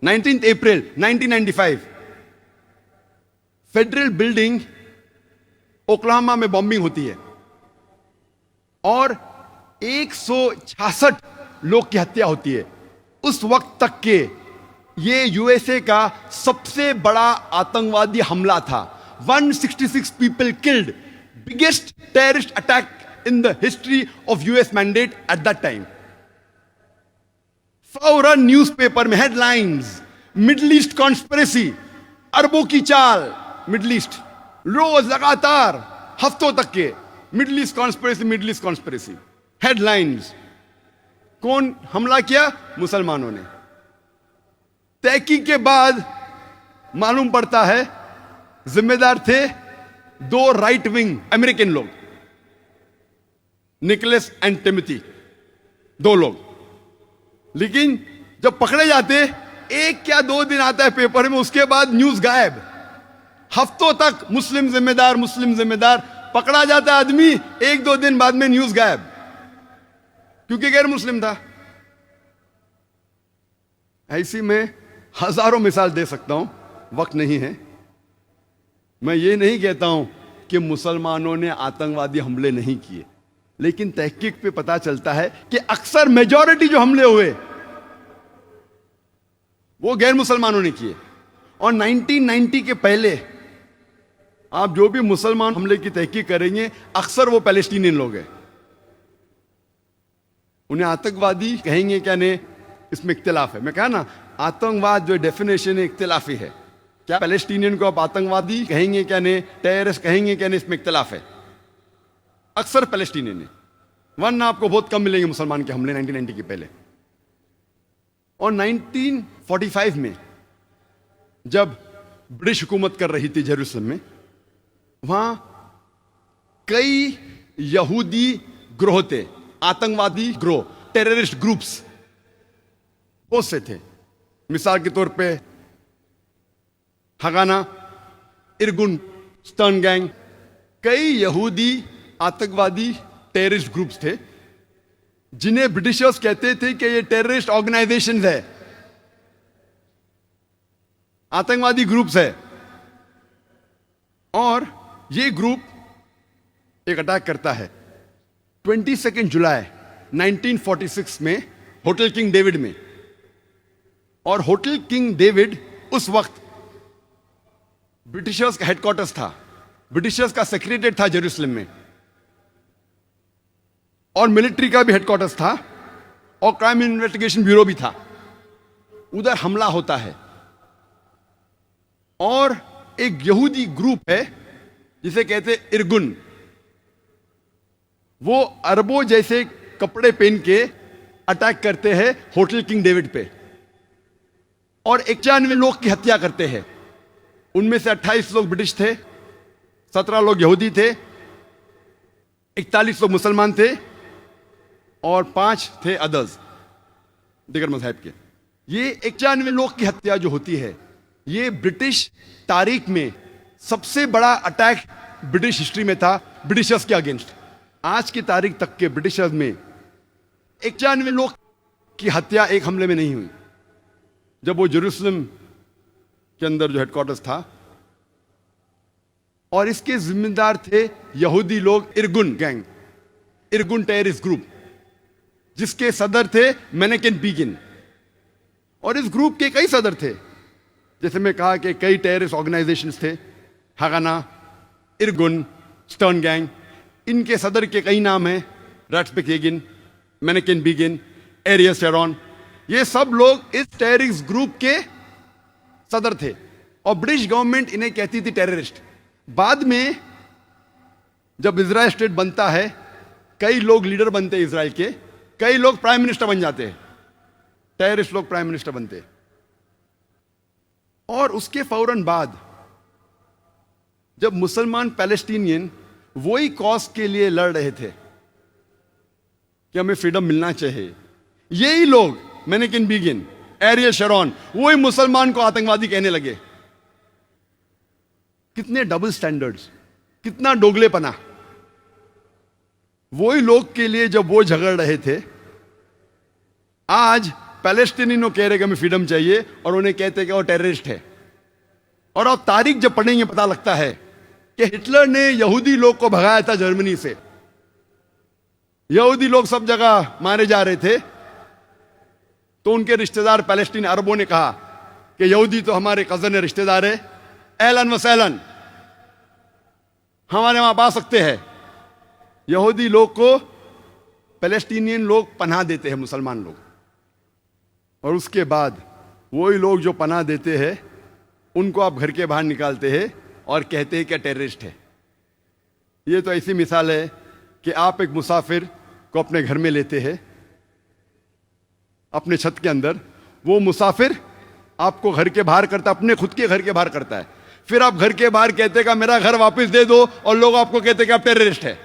19 अप्रैल 1995 federal building Oklahoma में bombing होती है और 166 लोग की हत्या होती है। उस वक्त तक के ये यूएसए का सबसे बड़ा आतंकवादी हमला था। 166 people killed, biggest terrorist attack in the history of US mandate at that time. फौरन न्यूज़पेपर में हेडलाइंस, मिडिल ईस्ट कॉन्स्पिरेसी, अरबों की चाल, मिडिल ईस्ट, रोज लगातार हफ्तों तक के middle east conspiracy, middle east conspiracy headlines. कौन हमला किया? मुसलमानों ने। तहकीक के बाद मालूम पड़ता है जिम्मेदार थे 2 राइट विंग अमेरिकन लोग, निकोलस एंड टिमोथी, 2 लोग। लेकिन जब पकड़े जाते 1 या 2 दिन आता है पेपर में, उसके बाद न्यूज गायब। हफ्तों तक मुस्लिम जिम्मेदार, मुस्लिम जिम्मेदार, पकड़ा जाता आदमी, 1-2 दिन बाद में न्यूज गायब, क्योंकि गैर मुस्लिम था। ऐसी में हजारों मिसाल दे सकता हूं, वक्त नहीं है। मैं ये नहीं कहता हूं कि मुसलमानों ने आतंकवादी हमले नहीं किए, लेकिन तहकीक पे पता चलता है कि अक्सर मेजॉरिटी जो हमले हुए वो गैर मुसलमानों ने किए। और 1990 के पहले आप जो भी मुसलमान हमले की तहकीक करेंगे, अक्सर वो पैलेस्टीनियन लोग हैं। उन्हें आतंकवादी कहेंगे क्या नहीं, इसमें इख्तिलाफ है। मैं कहा ना, आतंकवाद जो डेफिनेशन है इख्तिलाफी है। क्या पैलेस्टीनियन को आप आतंकवादी कहेंगे क्या नहीं, टेररिस्ट कहेंगे क्या नहीं, इसमें इख्तिलाफ है। अक्सर पैलेस्टीनियन है, वरना आपको बहुत कम मिलेंगे मुसलमान के हमले 1990 के पहले। और 1945 में जब ब्रिटिश हुकूमत कर रही थी जेरूसलम में, वहां कई यहूदी ग्रोह थे, आतंकवादी ग्रोह, टेररिस्ट ग्रुप्स बहुत से थे। मिसाल के तौर पे हगाना, इरगुन, स्टर्न गैंग, कई यहूदी आतंकवादी टेररिस्ट ग्रुप्स थे जिन्हें ब्रिटिशर्स कहते थे कि ये टेररिस्ट ऑर्गेनाइजेशंस है, आतंकवादी ग्रुप्स है। और ये ग्रुप एक अटैक करता है 22 जुलाई 1946 में होटल किंग डेविड में। और होटल किंग डेविड उस वक्त ब्रिटिशर्स का हेडक्वार्टर्स था, ब्रिटिशर्स का सेक्रेटरीट था जेरूसलम में, और मिलिट्री का भी हेडक्वार्टर्स था, और क्राइम इन्वेस्टिगेशन ब्यूरो भी था। उधर हमला होता है और एक यहूदी ग्रुप है जिसे कहते इरगुन, वो अरबों जैसे कपड़े पहन के अटैक करते हैं होटल किंग डेविड पे और 91 लोग की हत्या करते हैं। उनमें से 28 लोग ब्रिटिश थे, 17 लोग यहूदी थे, 41 लोग मुसलमान थे और 5 थे अदर्स, दिगर मजहब के। ये 91 लोग की हत्या जो होती है, ये ब्रिटिश तारीख में सबसे बड़ा अटैक ब्रिटिश हिस्ट्री में था ब्रिटिशर्स के अगेंस्ट। आज की तारीख तक के ब्रिटिशर्स में 91 लोग की हत्या एक हमले में नहीं हुई। जब वो जेरूसलम के अंदर जो हेडक्वार्टर्स था, और इसके जिम्मेदार थे यहूदी लोग, इरगुन गैंग, इरगुन टेररिस्ट ग्रुप, जिसके सदर थे मेनेकेन बिगिन। और इस ग्रुप के कई सदर थे, जैसे मैं कहा कि कई टेररिस्ट ऑर्गेनाइजेशंस थे, हगाना, इरगुन, स्टर्न गैंग। इनके सदर के कई नाम हैं, रट्सबेक-येगिन, मेनेकेन बिगिन, एरियस शेरॉन। ये सब लोग इस टेररिस्ट ग्रुप के सदर थे और ब्रिटिश गवर्नमेंट इन्हें कहती थी टेररिस्ट। बाद में जब इजराइल स्टेट बनता है, कई लोग लीडर बनते हैं इजराइल के, कई लोग प्राइम मिनिस्टर बन जाते हैं, टेररिस्ट लोग प्राइम मिनिस्टर बनते हैं। और उसके फौरन बाद जब मुसलमान पैलेस्टीनियन वही कॉज के लिए लड़ रहे थे कि हमें फ्रीडम मिलना चाहिए, यही लोग मेनेकेन बिगिन, एरियल शेरॉन, वही मुसलमान को आतंकवादी कहने लगे। कितने डबल स्टैंडर्ड्स, कितना डोगलेपना। वही लोग के लिए जब वो झगड़ रहे थे, आज पैलेस्टीनियों कह रहे कि हमें फ्रीडम चाहिए और उन्हें कहते कि वो टेररिस्ट है। और अब तारीख जब पढ़ेंगे पता लगता है कि हिटलर ने यहूदी लोग को भगाया था जर्मनी से। यहूदी लोग सब जगह मारे जा रहे थे, तो उनके रिश्तेदार पैलेस्टीन अरबों ने कहा कि यहूदी तो हमारे कजन रिश्तेदार है, एलन वसैलन, हमारे वहां आ सकते हैं। यहूदी लोग को पैलेस्टीनियन लोग पनाह देते हैं, मुसलमान लोग, और उसके बाद वही लोग जो पनाह देते हैं उनको आप घर के बाहर निकालते हैं और कहते हैं कि टेररिस्ट है। ये तो ऐसी मिसाल है कि आप एक मुसाफिर को अपने घर में लेते हैं, अपने छत के अंदर, वो मुसाफिर आपको घर के बाहर करता, अपने खुद के घर के बाहर करता है, फिर आप घर के बाहर कहते हैं कि मेरा घर वापस दे दो, और लोग आपको कहते हैं कि आप टेररिस्ट है।